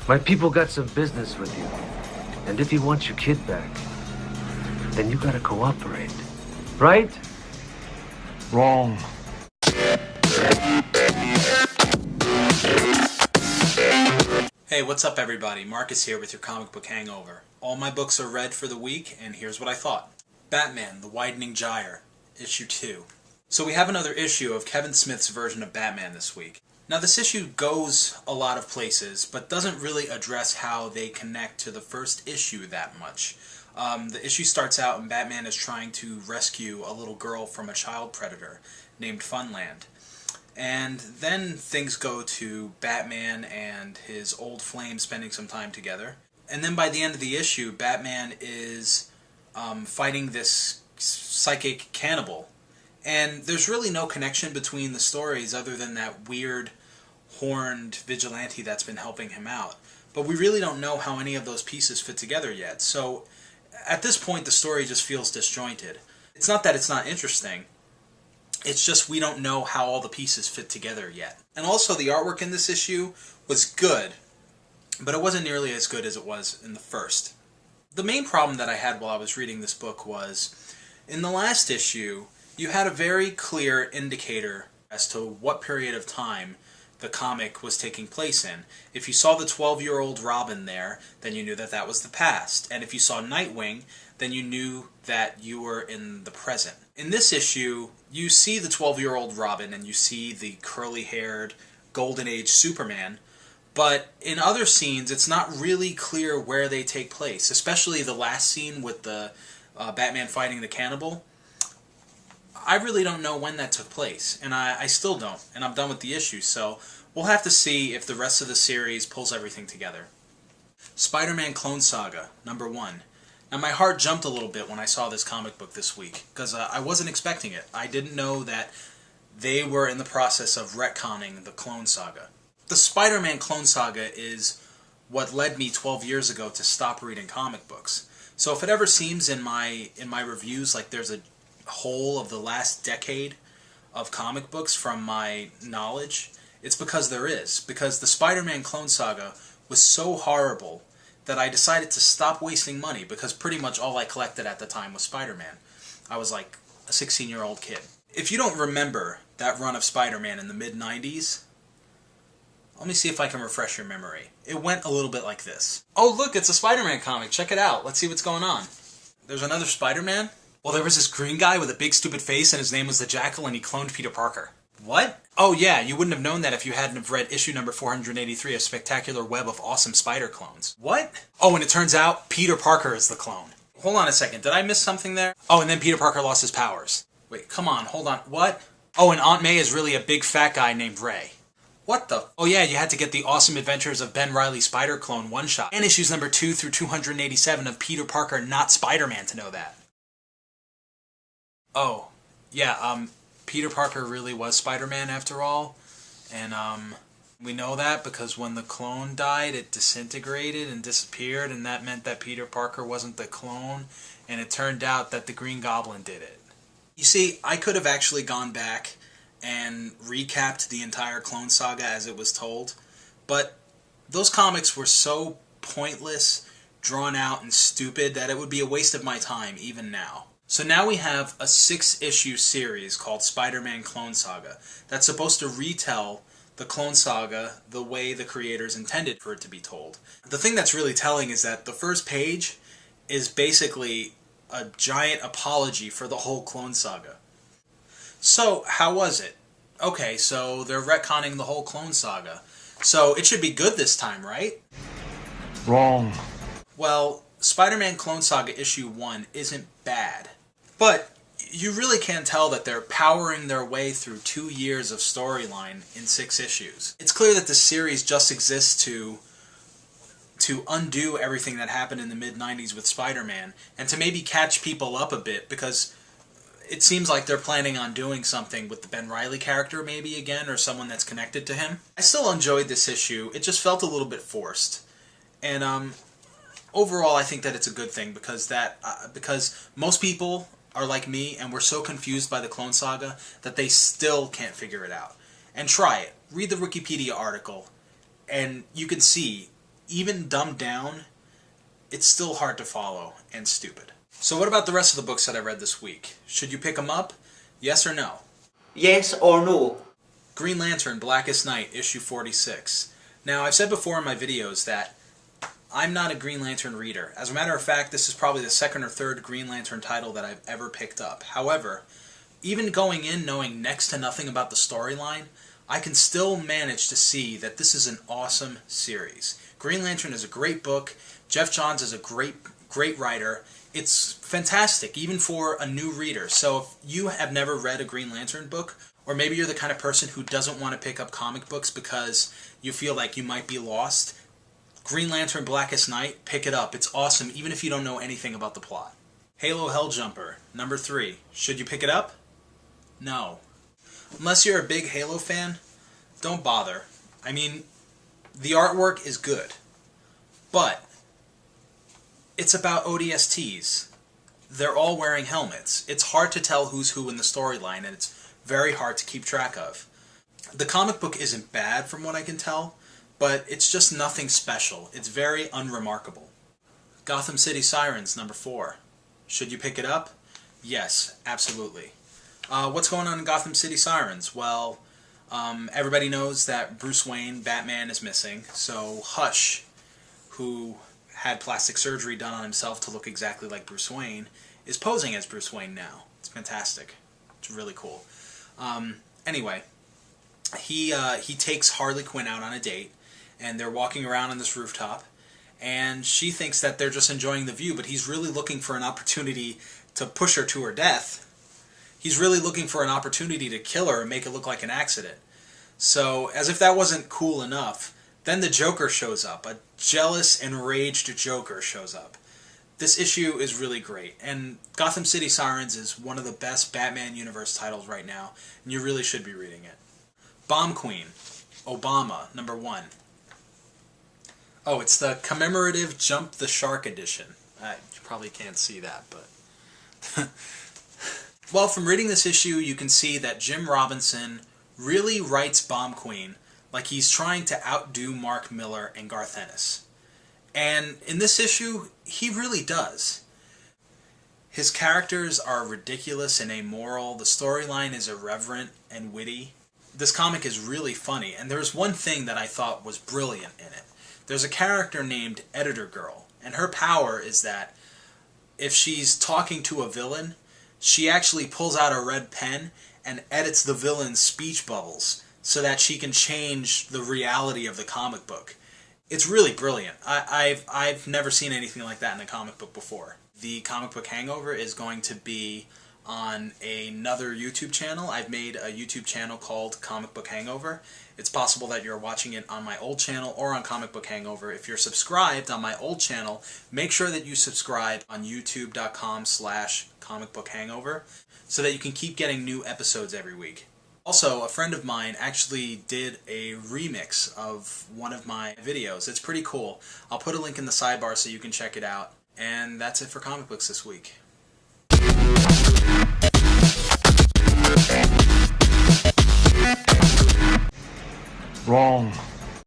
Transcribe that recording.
My people got some business with you. And if you want your kid back, then you gotta cooperate. Right? Wrong. Hey, what's up everybody? Marcus here with your comic book hangover. All my books are read for the week, and here's what I thought. Batman, The Widening Gyre, Issue 2. So we have another issue of Kevin Smith's version of Batman this week. Now this issue goes a lot of places, but doesn't really address how they connect to the first issue that much. The issue starts out and Batman is trying to rescue a little girl from a child predator named Funland. And then things go to Batman and his old flame spending some time together. And then by the end of the issue, Batman is fighting this psychic cannibal. And there's really no connection between the stories other than that weird horned vigilante that's been helping him out. But we really don't know how any of those pieces fit together yet. So at this point, the story just feels disjointed. It's not that it's not interesting. It's just we don't know how all the pieces fit together yet. And also the artwork in this issue was good, but it wasn't nearly as good as it was in the first. The main problem that I had while I was reading this book was, in the last issue, you had a very clear indicator as to what period of time the comic was taking place in. If you saw the 12-year-old Robin there, then you knew that that was the past. And if you saw Nightwing, then you knew that you were in the present. In this issue, you see the 12-year-old Robin and you see the curly-haired Golden Age Superman, but in other scenes it's not really clear where they take place, especially the last scene with the Batman fighting the cannibal. I really don't know when that took place, and I still don't, and I'm done with the issue, so we'll have to see if the rest of the series pulls everything together. Spider-Man Clone Saga, #1. Now my heart jumped a little bit when I saw this comic book this week, because I wasn't expecting it. I didn't know that they were in the process of retconning the Clone Saga. The Spider-Man Clone Saga is what led me 12 years ago to stop reading comic books. So if it ever seems in my reviews like there's a whole of the last decade of comic books from my knowledge, it's because there is. Because the Spider-Man Clone Saga was so horrible that I decided to stop wasting money, because pretty much all I collected at the time was Spider-Man. I was like a 16-year-old kid. If you don't remember that run of Spider-Man in the mid-90s, let me see if I can refresh your memory. It went a little bit like this. Oh look, it's a Spider-Man comic, check it out, let's see what's going on. There's another Spider-Man? Well, there was this green guy with a big stupid face and his name was the Jackal and he cloned Peter Parker. What? Oh yeah, you wouldn't have known that if you hadn't have read issue number 483, A Spectacular Web of Awesome Spider Clones. What? Oh, and it turns out Peter Parker is the clone. Hold on a second, did I miss something there? Oh, and then Peter Parker lost his powers. Wait, come on, hold on, what? Oh, and Aunt May is really a big fat guy named Ray. What the? Oh yeah, you had to get the Awesome Adventures of Ben Reilly Spider Clone one-shot, and issues number 2 through 287 of Peter Parker Not Spider-Man to know that. Oh, yeah, Peter Parker really was Spider-Man after all, and we know that because when the clone died, it disintegrated and disappeared, and that meant that Peter Parker wasn't the clone, and it turned out that the Green Goblin did it. You see, I could have actually gone back and recapped the entire Clone Saga as it was told, but those comics were so pointless, drawn out, and stupid that it would be a waste of my time even now. So now we have a 6-issue series called Spider-Man Clone Saga that's supposed to retell the Clone Saga the way the creators intended for it to be told. The thing that's really telling is that the first page is basically a giant apology for the whole Clone Saga. So, how was it? Okay, so they're retconning the whole Clone Saga. So it should be good this time, right? Wrong. Well, Spider-Man Clone Saga issue 1 isn't bad. But you really can tell that they're powering their way through 2 years of storyline in 6 issues. It's clear that this series just exists to undo everything that happened in the mid-90s with Spider-Man, and to maybe catch people up a bit, because it seems like they're planning on doing something with the Ben Reilly character maybe again, or someone that's connected to him. I still enjoyed this issue, it just felt a little bit forced. And overall I think that it's a good thing, because most people are like me and we're so confused by the Clone Saga that they still can't figure it out. And try it. Read the Wikipedia article and you can see even dumbed down, it's still hard to follow and stupid. So what about the rest of the books that I read this week? Should you pick them up? Yes or no? Yes or no? Green Lantern, Blackest Night, issue 46. Now, I've said before in my videos that I'm not a Green Lantern reader. As a matter of fact, this is probably the second or third Green Lantern title that I've ever picked up. However, even going in knowing next to nothing about the storyline, I can still manage to see that this is an awesome series. Green Lantern is a great book. Jeff Johns is a great writer. It's fantastic, even for a new reader. So if you have never read a Green Lantern book, or maybe you're the kind of person who doesn't want to pick up comic books because you feel like you might be lost, Green Lantern Blackest Night, pick it up. It's awesome, even if you don't know anything about the plot. Halo Helljumper, number 3. Should you pick it up? No. Unless you're a big Halo fan, don't bother. I mean, the artwork is good, but it's about ODSTs. They're all wearing helmets. It's hard to tell who's who in the storyline, and it's very hard to keep track of. The comic book isn't bad from what I can tell, but it's just nothing special. It's very unremarkable. Gotham City Sirens, number 4. Should you pick it up? Yes, absolutely. What's going on in Gotham City Sirens? Well, everybody knows that Bruce Wayne, Batman, is missing, so Hush, who had plastic surgery done on himself to look exactly like Bruce Wayne, is posing as Bruce Wayne now. It's fantastic. It's really cool. Anyway, he takes Harley Quinn out on a date, and they're walking around on this rooftop, and she thinks that they're just enjoying the view, but he's really looking for an opportunity to push her to her death. He's really looking for an opportunity to kill her and make it look like an accident. So, as if that wasn't cool enough, then the Joker shows up. A jealous, enraged Joker shows up. This issue is really great, and Gotham City Sirens is one of the best Batman universe titles right now, and you really should be reading it. Bomb Queen, Obama, number 1. Oh, it's the commemorative Jump the Shark edition. You probably can't see that, but... Well, from reading this issue, you can see that Jim Robinson really writes Bomb Queen like he's trying to outdo Mark Miller and Garth Ennis. And in this issue, he really does. His characters are ridiculous and amoral, the storyline is irreverent and witty. This comic is really funny, and there's one thing that I thought was brilliant in it. There's a character named Editor Girl, and her power is that if she's talking to a villain, she actually pulls out a red pen and edits the villain's speech bubbles so that she can change the reality of the comic book. It's really brilliant. I've never seen anything like that in a comic book before. The Comic Book Hangover is going to be on another YouTube channel. I've made a YouTube channel called Comic Book Hangover. It's possible that you're watching it on my old channel or on Comic Book Hangover. If you're subscribed on my old channel, make sure that you subscribe on youtube.com/Comic Book Hangover so that you can keep getting new episodes every week. Also, a friend of mine actually did a remix of one of my videos. It's pretty cool. I'll put a link in the sidebar so you can check it out. And that's it for comic books this week. Wrong.